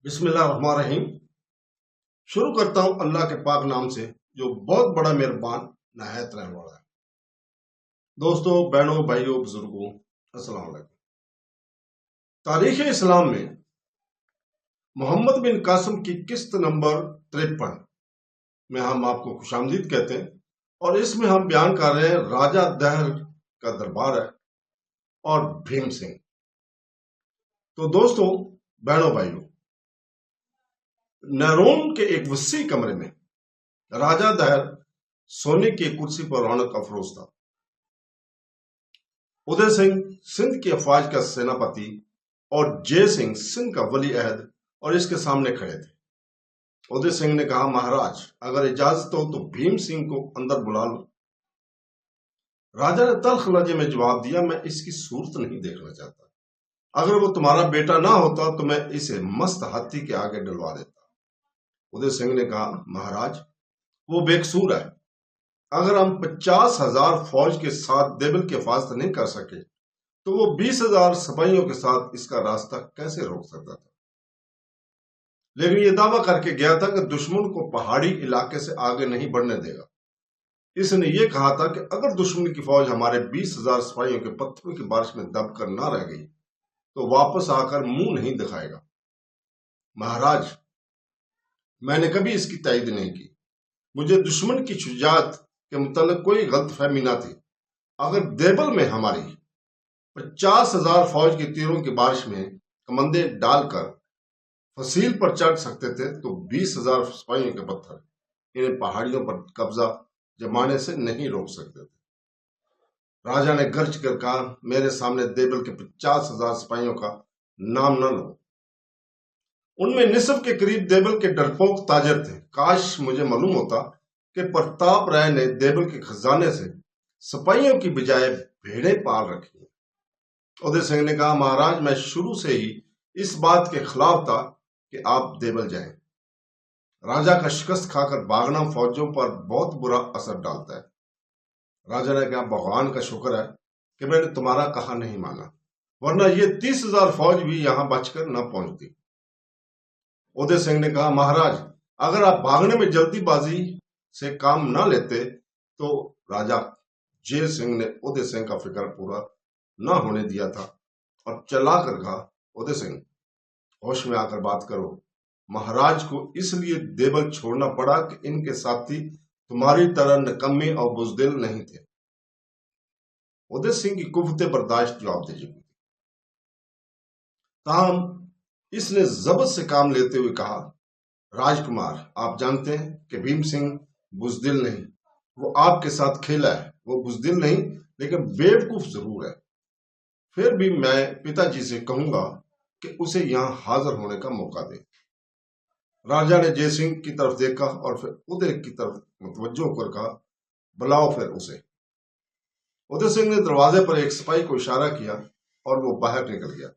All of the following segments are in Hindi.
बिस्मिल्लाहिर्रहमानिर्रहीम। शुरू करता हूं अल्लाह के पाक नाम से जो बहुत बड़ा मेहरबान नहायत रहने वाला है। दोस्तों, बहनों, भाइयों, बुजुर्गों, अस्सलाम वालेकुम। तारीख इस्लाम में मोहम्मद बिन कासिम की किस्त नंबर 53 में हम आपको खुशामदीद कहते हैं और इसमें हम बयान कर रहे हैं राजा दहर का दरबार है और भीम सिंह। तो दोस्तों, बहनों, भाइयों, नैरोन के एक वसी कमरे में राजा दहर सोने की कुर्सी पर रौनक अफरोज था। उदय सिंह सिंध की अफवाज का सेनापति और जय सिंह सिंध का वली अहद और इसके सामने खड़े थे। उदय सिंह ने कहा, महाराज, अगर इजाजत हो तो भीम सिंह को अंदर बुला लो। राजा ने तल्ख लहजे में जवाब दिया, मैं इसकी सूरत नहीं देखना चाहता। अगर वो तुम्हारा बेटा ना होता तो मैं इसे मस्त हाथी के आगे डलवा देता। उदय सिंह ने कहा, महाराज, वो बेकसूर है। अगर हम 50,000 फौज के साथ देवल की हिफाजत नहीं कर सके तो वो 20,000 सिपाहियों के साथ इसका रास्ता कैसे रोक सकता था। लेकिन ये दावा करके गया था कि दुश्मन को पहाड़ी इलाके से आगे नहीं बढ़ने देगा। इसने ये कहा था कि अगर दुश्मन की फौज हमारे 20,000 सिपाहियों के पत्थरों की बारिश में दब कर ना रह गई तो वापस आकर मुंह नहीं दिखाएगा। महाराज, मैंने कभी इसकी तायद नहीं की। मुझे दुश्मन की शुजाअत के मुतालिक कोई गलतफहमी ना थी। अगर देवल में हमारी 50,000 फौज के तीरों की बारिश में कमंदे डालकर फसील पर चढ़ सकते थे तो 20,000 सिपाहियों के पत्थर इन्हें पहाड़ियों पर कब्जा जमाने से नहीं रोक सकते थे। राजा ने गर्ज कर कहा, मेरे सामने देवल के 50,000 सिपाहियों का नाम न लो। उनमें निसब के करीब देवल के डरपोक ताजर थे। काश मुझे मालूम होता कि प्रताप राय ने देवल के खजाने से सिपाहियों की बजाय भेड़ें पाल रखी हैं। उदय सिंह ने कहा, महाराज, मैं शुरू से ही इस बात के खिलाफ था कि आप देवल जाएं। राजा का शिकस्त खाकर भागना फौजों पर बहुत बुरा असर डालता है। राजा ने कहा, भगवान का शुक्र है कि मैंने तुम्हारा कहा नहीं माना, वरना ये 30,000 फौज भी यहां बचकर न पहुंचती। उदय सिंह ने कहा, महाराज, अगर आप भागने में जल्दीबाजी से काम न लेते तो राजा जय सिंह ने उदय सिंह का फिक्र पूरा न होने दिया था और चला कर कहा, उदय सिंह, होश में आकर बात करो। महाराज को इसलिए देवल छोड़ना पड़ा कि इनके साथी तुम्हारी तरह निकम्मे और बुजदिल नहीं थे। उदय सिंह की कुव्वते बर्दाश्त जवाब दे चुकी थी। ताहम इसने जबत से काम लेते हुए कहा, राजकुमार, आप जानते हैं कि भीम सिंह बुजदिल नहीं, वो आपके साथ खेला है। वो बुजदिल नहीं लेकिन बेवकूफ जरूर है। फिर भी मैं पिताजी से कहूंगा कि उसे यहां हाजिर होने का मौका दे। राजा ने जय सिंह की तरफ देखा और फिर उदय की तरफ मुतवज्जो होकर कहा, बुलाओ फिर उसे। उदय सिंह ने दरवाजे पर एक सिपाही को इशारा किया और वो बाहर निकल गया।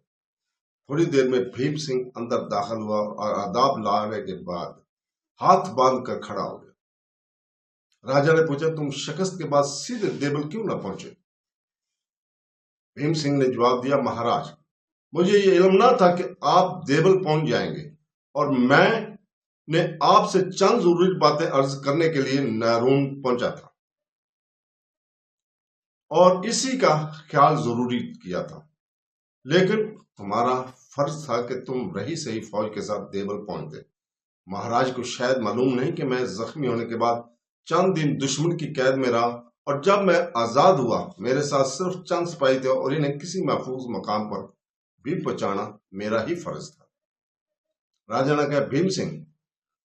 थोड़ी देर में भीम सिंह अंदर दाखिल हुआ और आदाब लाने के बाद हाथ बांध कर खड़ा हो गया। राजा ने पूछा, तुम शिकस्त के बाद सीधे देवल क्यों ना पहुंचे? भीम सिंह ने जवाब दिया, महाराज, मुझे ये इल्म ना था कि आप देवल पहुंच जाएंगे और मैंने आपसे चंद जरूरी बातें अर्ज करने के लिए नैरून पहुंचा था और इसी का ख्याल जरूरी किया था। लेकिन तुम्हारा फर्ज था कि तुम रही सही फौज के साथ देवल पहुंचते। महाराज को शायद मालूम नहीं कि मैं जख्मी होने के बाद चंद दिन दुश्मन की कैद में रहा और जब मैं आजाद हुआ मेरे साथ सिर्फ चंद सिपाही थे और इन्हें किसी महफूज मकाम पर भी पहुंचाना मेरा ही फर्ज था। राजा ने कहा, भीम सिंह,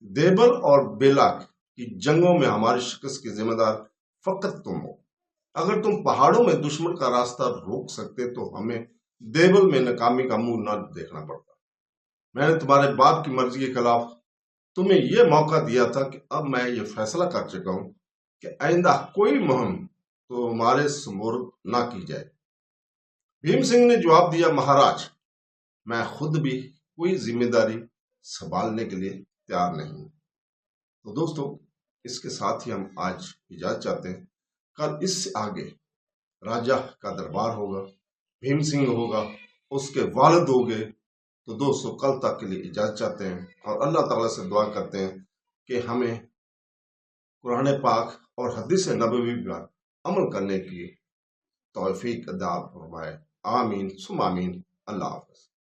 देवल और बेलाक की जंगों में हमारी शिकस्त के जिम्मेदार फकत तुम हो। अगर तुम पहाड़ों में दुश्मन का रास्ता रोक सकते तो हमें देवल में नाकामी का मुंह न देखना पड़ता। मैंने तुम्हारे बाप की मर्जी के खिलाफ तुम्हें यह मौका दिया था कि अब मैं ये फैसला कर चुका हूं कि आइंदा कोई मुहिम तो हमारे सुपुर्द ना की जाए। भीम सिंह ने जवाब दिया, महाराज, मैं खुद भी कोई जिम्मेदारी संभालने के लिए तैयार नहीं हूं। तो दोस्तों, इसके साथ ही हम आज इजाजत चाहते हैं। कल इससे आगे राजा का दरबार होगा, भीम सिंह होगा, उसके वालिद होंगे तो दोस्तों कल तक के लिए इजाजत चाहते हैं और अल्लाह ताला से दुआ करते हैं कि हमें कुरान पाक और हदीस नबवी पर अमल करने की तौफीक अता फरमाए। आमीन सुम आमीन। अल्लाह हाफ़िज़।